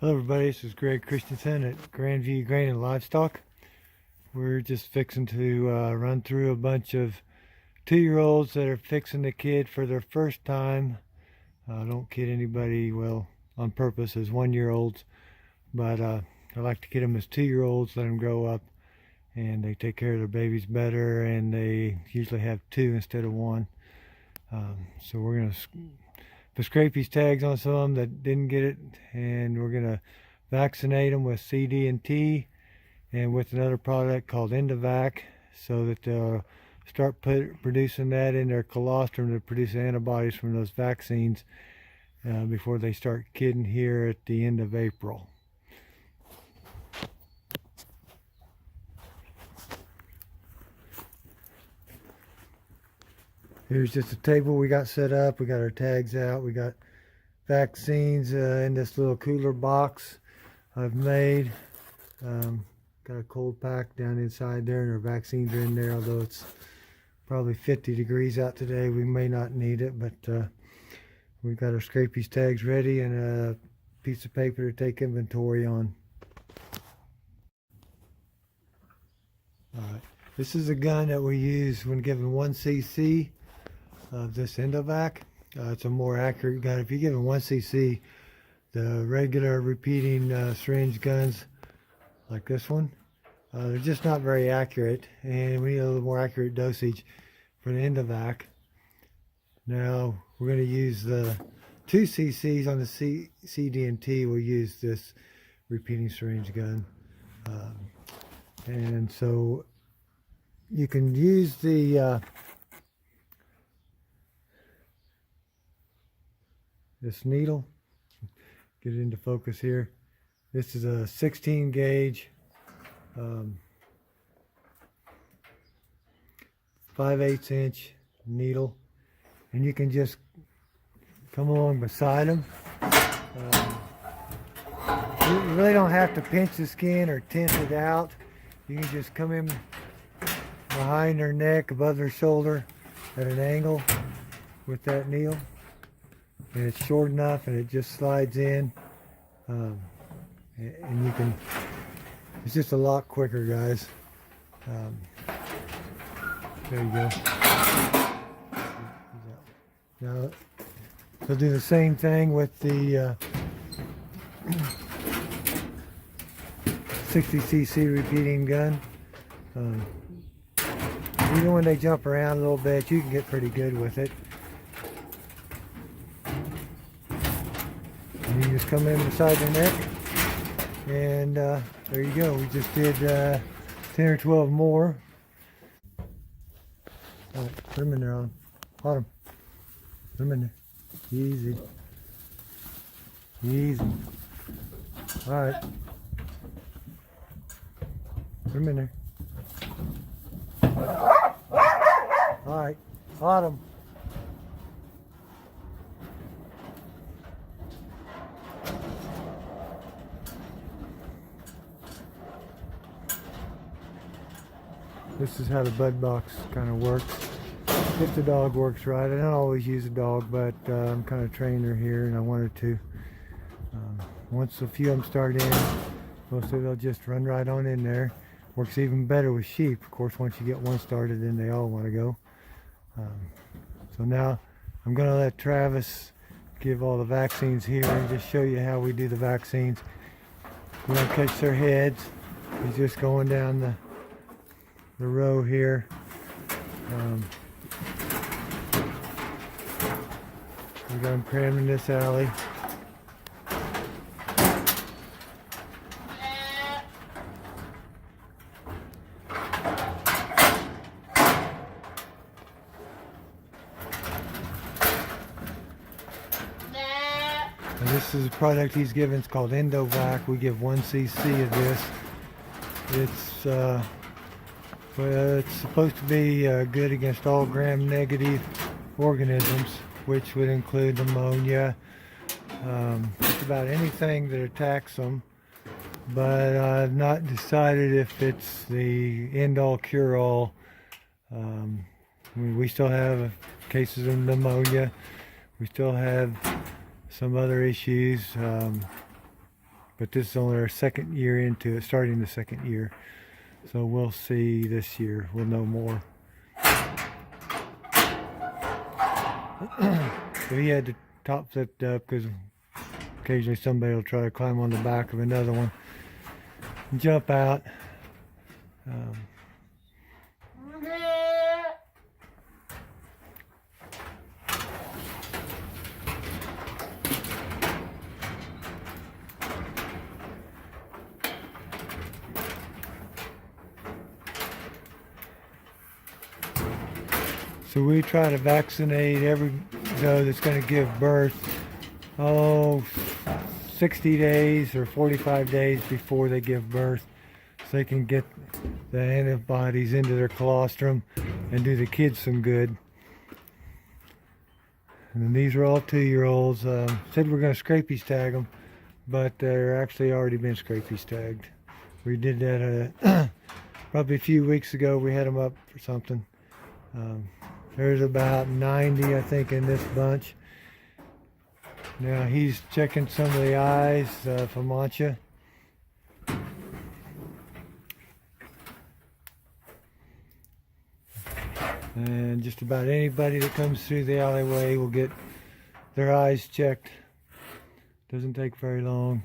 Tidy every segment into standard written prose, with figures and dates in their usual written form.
Hello everybody, this is Greg Christensen at Grandview Grain and Livestock. We're just fixing to run through a bunch of 2-year-olds that are fixing the kid for their first time. Don't kid anybody, well, on purpose as 1-year-olds, but I like to kid them as 2-year-olds, let them grow up, and they take care of their babies better, and they usually have 2 instead of 1. So we're going to scrape these tags on some of them that didn't get it, and we're going to vaccinate them with CDT and with another product called Endocac, so that they'll start producing that in their colostrum to produce antibodies from those vaccines before they start kidding here at the end of April. Here's just a table we got set up. We got our tags out. We got vaccines in this little cooler box I've made. Got a cold pack down inside there, and our vaccines are in there. Although it's probably 50 degrees out today, we may not need it, but we've got our scrapies tags ready and a piece of paper to take inventory on. Alright, this is a gun that we use when giving 1 cc of this Endocac. It's a more accurate gun. If you're giving 1 cc, the regular repeating syringe guns like this one, they're just not very accurate, and we need a little more accurate dosage for the Endocac. Now we're going to use the 2 cc's on the CDT. We'll use this repeating syringe gun, and so you can use the this needle. Get it into focus here. This is a 16 gauge 5/8 inch needle, and you can just come along beside them. You really don't have to pinch the skin or tense it out. You can just come in behind their neck, above their shoulder at an angle with that needle, and it's short enough and it just slides in, and you can, it's just a lot quicker, guys. There you go. Now we'll do the same thing with the 60 cc repeating gun. Even when they jump around a little bit, you can get pretty good with it. And you just come in beside the neck, and there you go. We just did 10 or 12 more. All right, put them in there, on bottom. Put them in there. Easy. Easy. All right. Put them in there. All right, bottom. This is how the bud box kind of works. If the dog works right. I don't always use a dog, but I'm kind of trainer here, and I wanted to. Once a few of them start in, mostly they'll just run right on in there. Works even better with sheep. Of course, once you get one started, then they all want to go. So now I'm going to let Travis give all the vaccines here and just show you how we do the vaccines. We don't catch their heads. He's just going down the row here. We got him crammed in this alley. And this is a product he's given. It's called Endocac. We give 1 cc of this. It's supposed to be good against all gram-negative organisms, which would include pneumonia, just about anything that attacks them. But I've not decided if it's the end-all cure-all. We still have cases of pneumonia. We still have some other issues, but this is only our second year into it, starting the second year. So we'll see this year. We'll know more. So he had the top flipped up because occasionally somebody will try to climb on the back of another one and jump out. So we try to vaccinate every doe that's going to give birth, 60 days or 45 days before they give birth, so they can get the antibodies into their colostrum and do the kids some good. And then these are all 2-year-olds. Said we're going to scrapies tag them, but they're actually already been scrapies tagged. We did that probably a few weeks ago. We had them up for something. There's about 90, I think, in this bunch. Now he's checking some of the eyes for mancha. And just about anybody that comes through the alleyway will get their eyes checked. Doesn't take very long.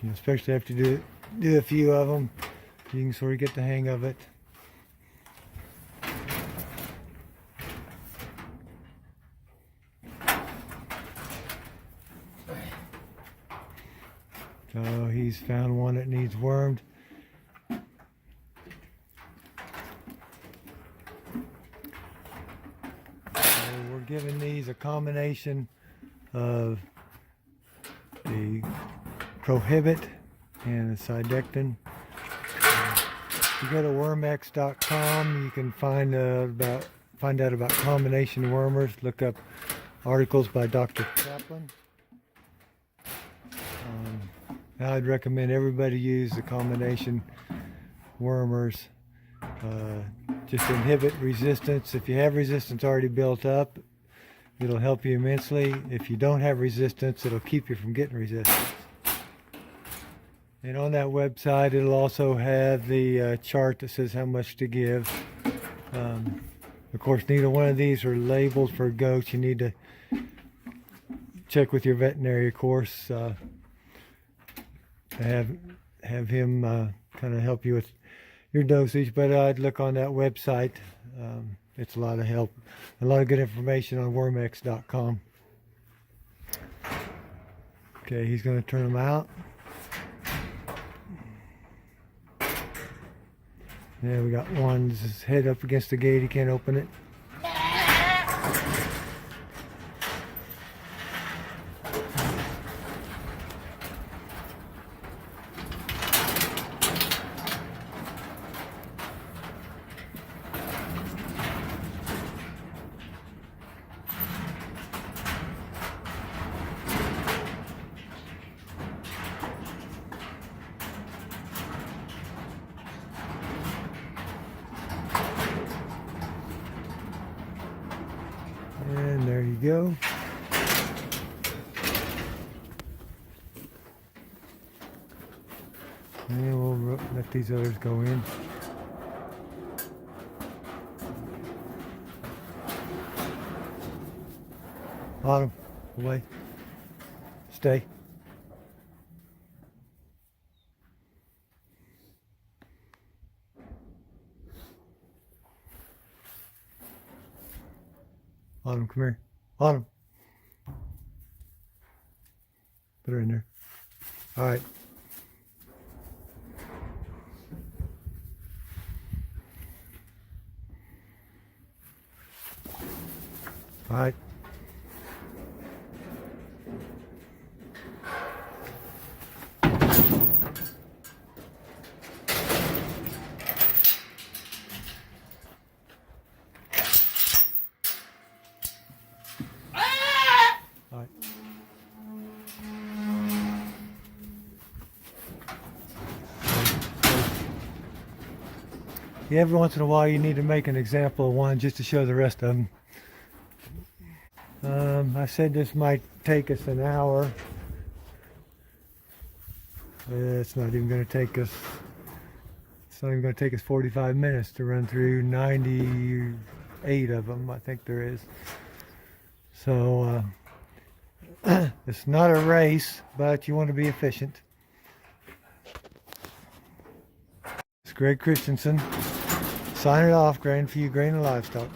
You especially have to do a few of them. You can sort of get the hang of it. So he's found one that needs wormed. So we're giving these a combination of the prohibit and the cydectin. If you go to wormx.com, you can find out about combination wormers. Look up articles by Dr. Kaplan. I'd recommend everybody use the combination wormers. Just inhibit resistance. If you have resistance already built up, it'll help you immensely. If you don't have resistance, it'll keep you from getting resistance. And on that website, it'll also have the chart that says how much to give. Of course, neither one of these are labeled for goats. You need to check with your veterinary, of course. Have him kind of help you with your dosage, but I'd look on that website. It's a lot of help, a lot of good information on wormx.com. Okay, he's going to turn them out. Yeah, we got one, his head up against the gate, he can't open it. And there you go. And we'll let these others go in. Autumn, away. Stay. Autumn, come here. Autumn. Put her in there. All right. All right. Yeah, every once in a while you need to make an example of one just to show the rest of them. I said this might take us an hour. It's not even going to take us. It's not even going to take us 45 minutes to run through 98 of them. I think there is. So it's not a race, but you want to be efficient. It's Greg Christensen signing off, Grandview Grain and Livestock.